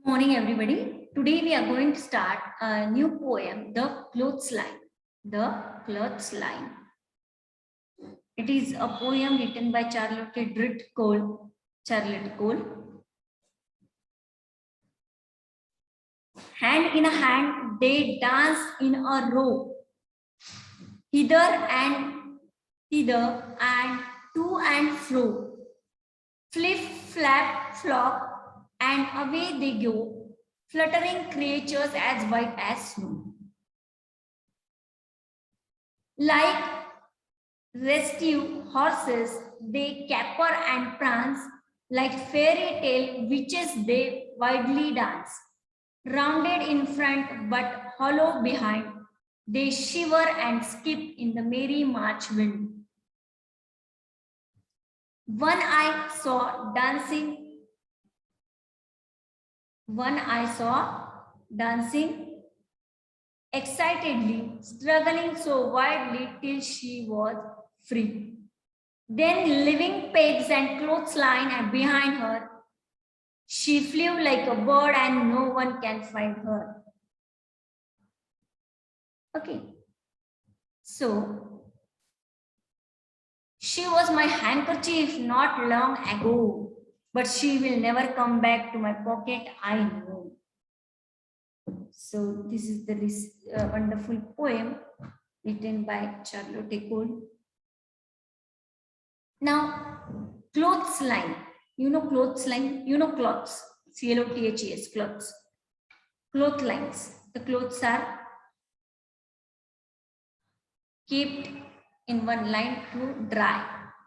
Morning, everybody. Today we are going to start a new poem, The Clothesline. The Clothesline. It is a poem written by Charlotte Cole. Charlotte Cole. Hand in a hand, they dance in a row, hither and thither, and to and fro. Flip, flap, flop, and away they go, fluttering creatures as white as snow. Like rescue horses, they caper and prance, like fairy tale witches they widely dance. Rounded in front but hollow behind, they shiver and skip in the merry March wind. One I saw dancing excitedly, struggling so wildly till she was free. Then living pegs and clothesline behind her, she flew like a bird and no one can find her. Okay. So, she was my handkerchief not long ago, but she will never come back to my pocket, I know. So, this is the wonderful poem written by Charlotte Cole. Now, clothesline. You know clothesline? You know cloths. C-L-O-T-H-E-S, cloths. Clothlines. The clothes are kept in one line to dry.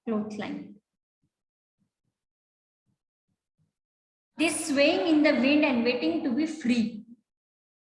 Clothesline. This swaying in the wind and waiting to be free.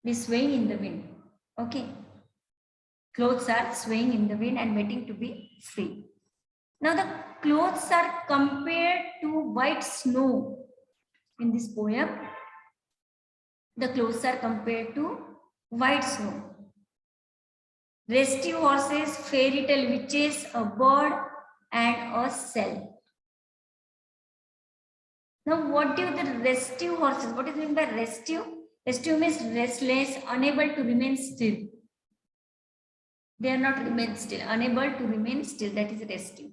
This swaying in the wind. Okay. Clothes are swaying in the wind and waiting to be free. Now the clothes are compared to white snow in this poem. The clothes are compared to white snow. Rescue horses, fairy tale witches, a bird, and a cell. Now, what do the rescue horses? What is meant by rescue? Rescue means restless, unable to remain still. They are not remain still, unable to remain still. That is rescue.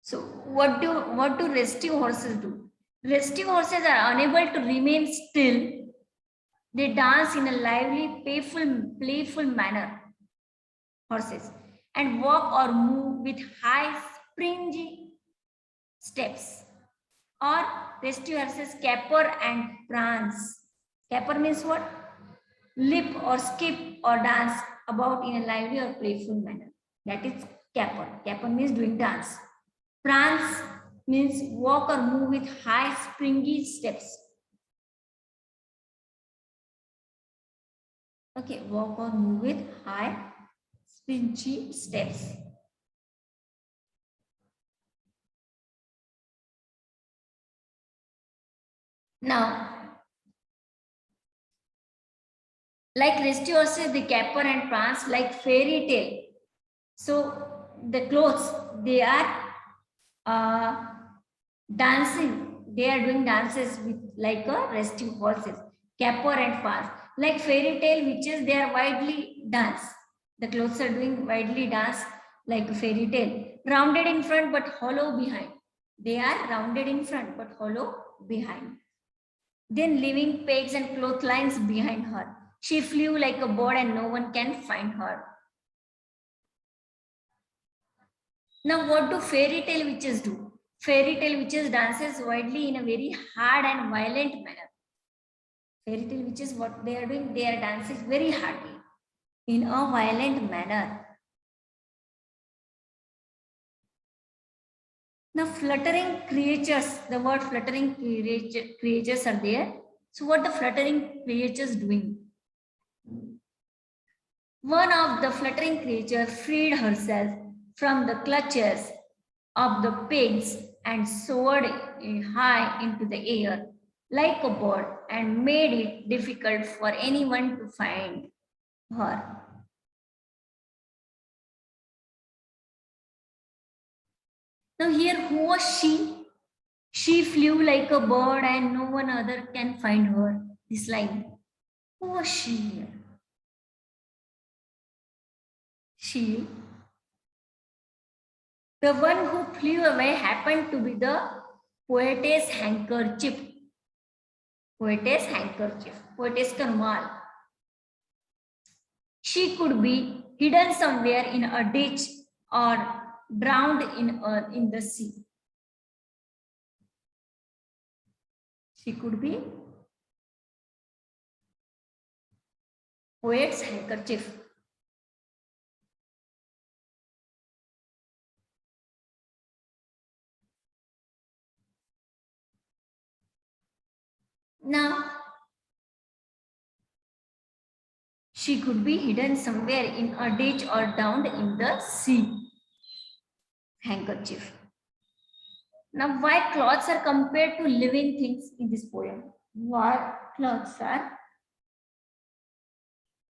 So, what do rescue horses do? Rescue horses are unable to remain still. They dance in a lively, playful manner. Horses and walk or move with high, springy steps. Or rescue horses caper and prance. Caper means what? Leap or skip or dance about in a lively or playful manner. That is caper. Caper means doing dance. Prance means walk or move with high springy steps. Okay, walk or move with high springy steps. Now, like rescue horses, they caper and prance like fairy tale. So the clothes, they are dancing. They are doing dances with like a rescue horses, caper and prance. Like fairy tale witches, they are widely dance. The clothes are doing widely dance like a fairy tale. Rounded in front but hollow behind. They are rounded in front but hollow behind. Then leaving pegs and clotheslines behind her. She flew like a bird and no one can find her. Now what do fairy tale witches do? Fairy tale witches dances widely in a very hard and violent manner. Fairy tale witches, what they are doing? They are dancing very hardly in a violent manner. Now fluttering creatures, the word fluttering creatures are there. So what the fluttering creatures doing? One of the fluttering creatures freed herself from the clutches of the pigs and soared high into the air like a bird and made it difficult for anyone to find her. Now here, who was she? She flew like a bird and no one other can find her. this line. Who was she here? She, the one who flew away happened to be the poetess handkerchief. Poetess handkerchief. Poetess ka rumal. She could be hidden somewhere in a ditch or drowned in the sea. She could be poet's handkerchief. Now, she could be hidden somewhere in a ditch or drowned in the sea. Handkerchief. Now, why clothes are compared to living things in this poem? Why clothes are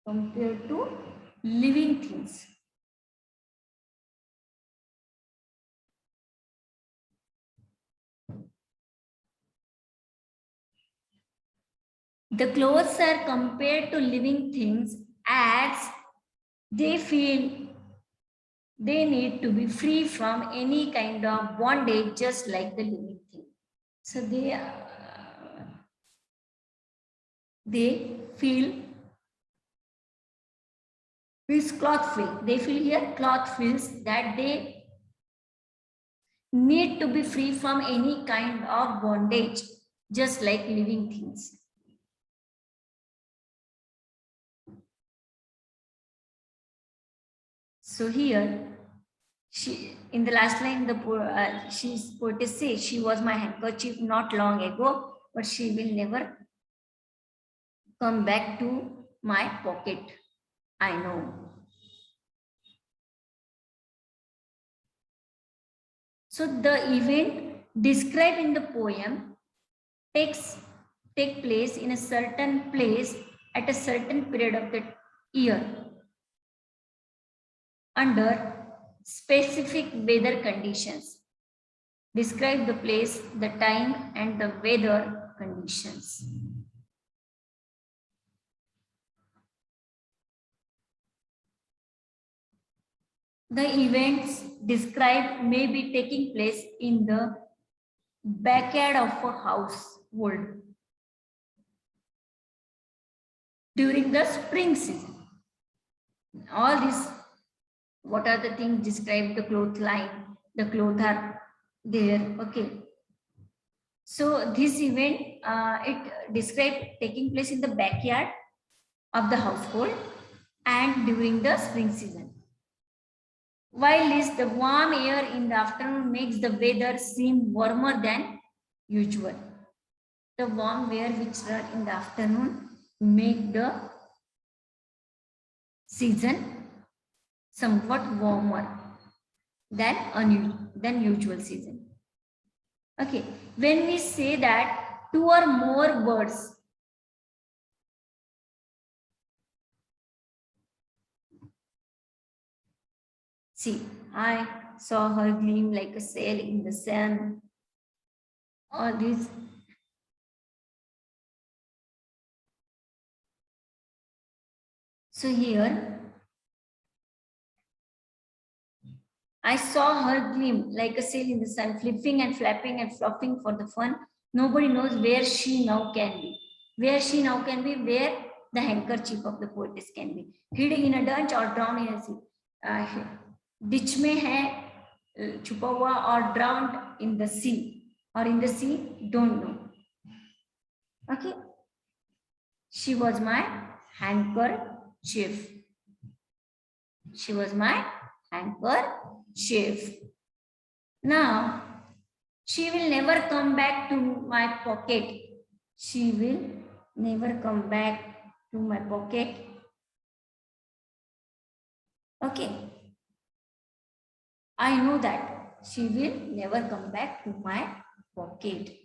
compared to living things? The clothes are compared to living things as they feel they need to be free from any kind of bondage, just like the living thing. So they feel this cloth feel. They feel here cloth feels that they need to be free from any kind of bondage, just like living things. So here, she in the last line, she's poetess says she was my handkerchief not long ago, but she will never come back to my pocket. I know. So the event described in the poem take place in a certain place at a certain period of the year under specific weather conditions. Describe the place, the time, and the weather conditions. The events described may be taking place in the backyard of a household during the spring season. All this, what are the things described? The clothesline, the clothes are there. Okay. So this event, it described taking place in the backyard of the household and during the spring season. While this, the warm air in the afternoon makes the weather seem warmer than usual. The warm air which are in the afternoon make the season somewhat warmer than usual season. Okay, when we say that two or more birds see, I saw her gleam like a sail in the sun. All these. So here, I saw her gleam like a sail in the sun, flipping and flapping and flopping for the fun. Nobody knows where she now can be. Where she now can be, where the handkerchief of the poetess can be. Hidden in a ditch or drowned in a sea. Ditch में है छुपा हुआ or drowned in the sea or in the sea, don't know. Okay. She was my handkerchief. She was my handkerchief. Now, she will never come back to my pocket. She will never come back to my pocket. Okay. I know that she will never come back to my pocket.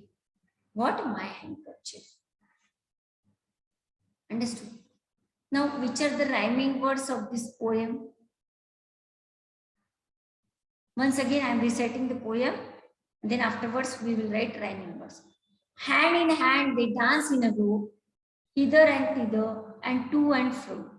What? My handkerchief. Understood? Now, which are the rhyming words of this poem? Once again, I am reciting the poem. Then afterwards, we will write rhyming words. Hand in hand, they dance in a row. hither and thither, and to and fro.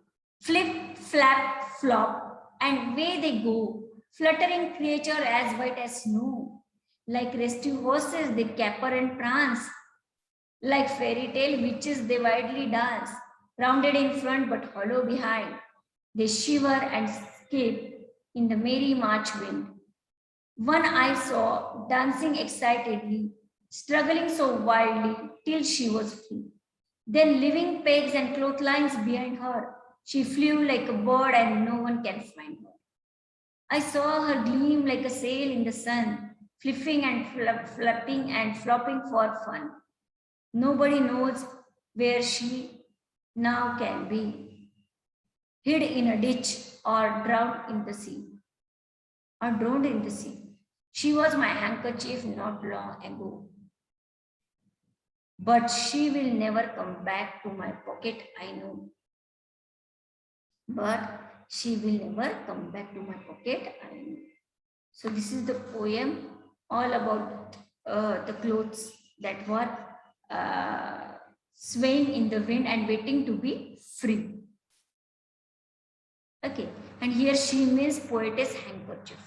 Flip, flap, flop, and away they go, fluttering creature as white as snow. Like restive horses, they caper and prance. Like fairy tale witches, they widely dance, rounded in front but hollow behind. They shiver and skip in the merry March wind. One I saw dancing excitedly, struggling so wildly till she was free. Then leaving pegs and clotheslines behind her, she flew like a bird and no one can find her. I saw her gleam like a sail in the sun, flipping and flapping and flopping for fun. Nobody knows where she now can be, hid in a ditch or drowned in the sea. Or drowned in the sea. She was my handkerchief not long ago. But she will never come back to my pocket, I know. But she will never come back to my pocket, I know. So this is the poem all about the clothes that were swaying in the wind and waiting to be free. Okay, and here she means poetess handkerchief.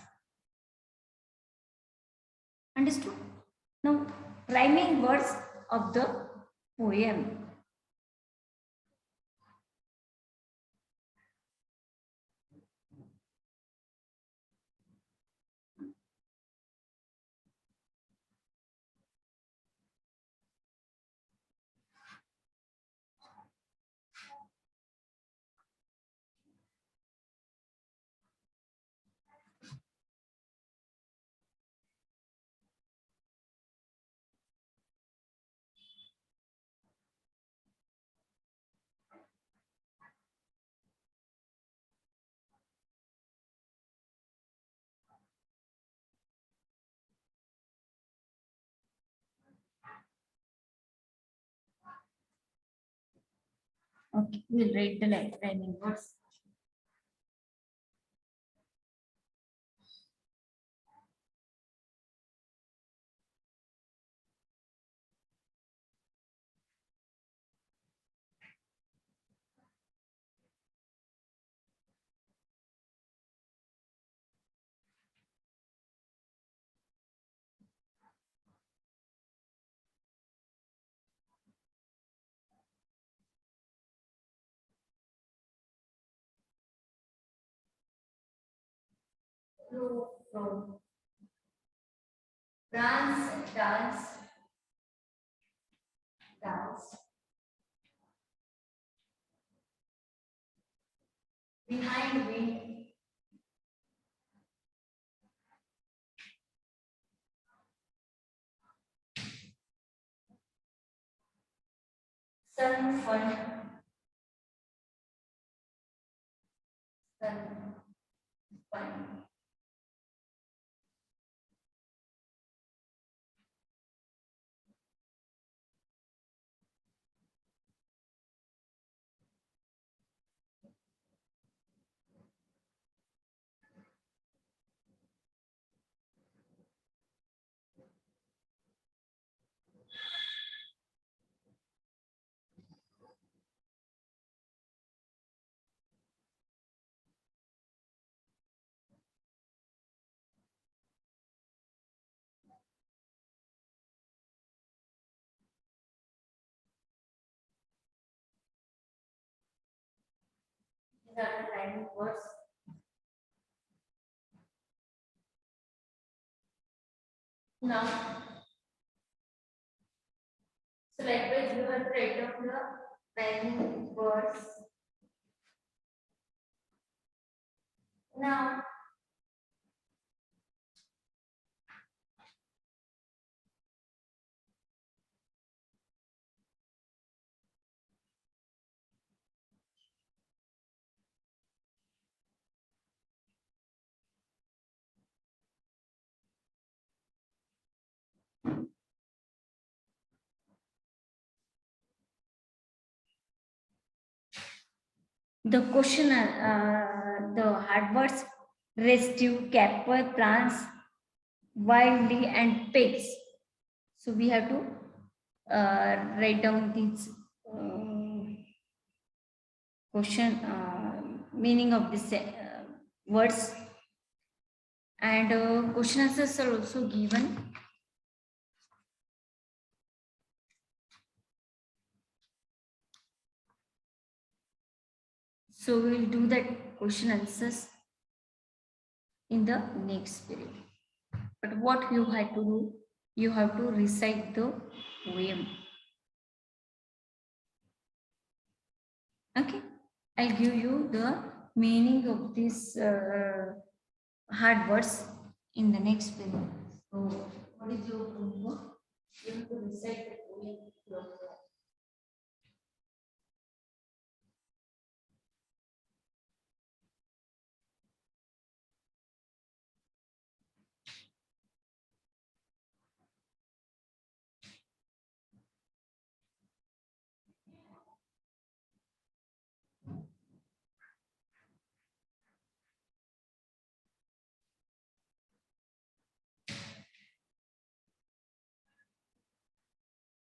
Understood? Now, rhyming words of the poem. Okay, we'll write the rhyming words. From dance, dance, dance. Behind wind, sun, fun, sun, fun. These are the rhyming words. Now, so likewise, you have to write down the rhyming words. Now, the question, the hard words, restive, capper, prance, wildly, and pigs. So we have to write down these question meaning of this words, and question answers are also given. So we will do that question answers in the next period. But what you had to do, you have to recite the poem. Okay, I'll give you the meaning of these hard words in the next period. So, what is your homework? You have to recite the poem.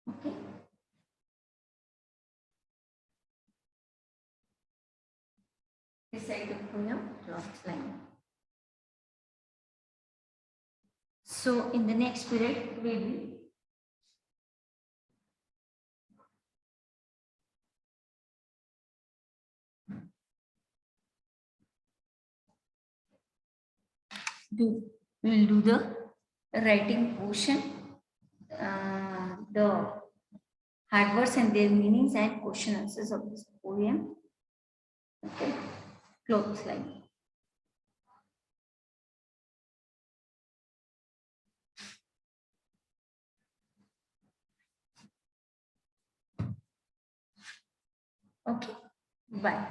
Okay. Recite the poem, Clothesline. So, in the next period, we will do the writing portion, the hard words and their meanings and question answers of this poem. Okay, Clothesline. Okay, bye.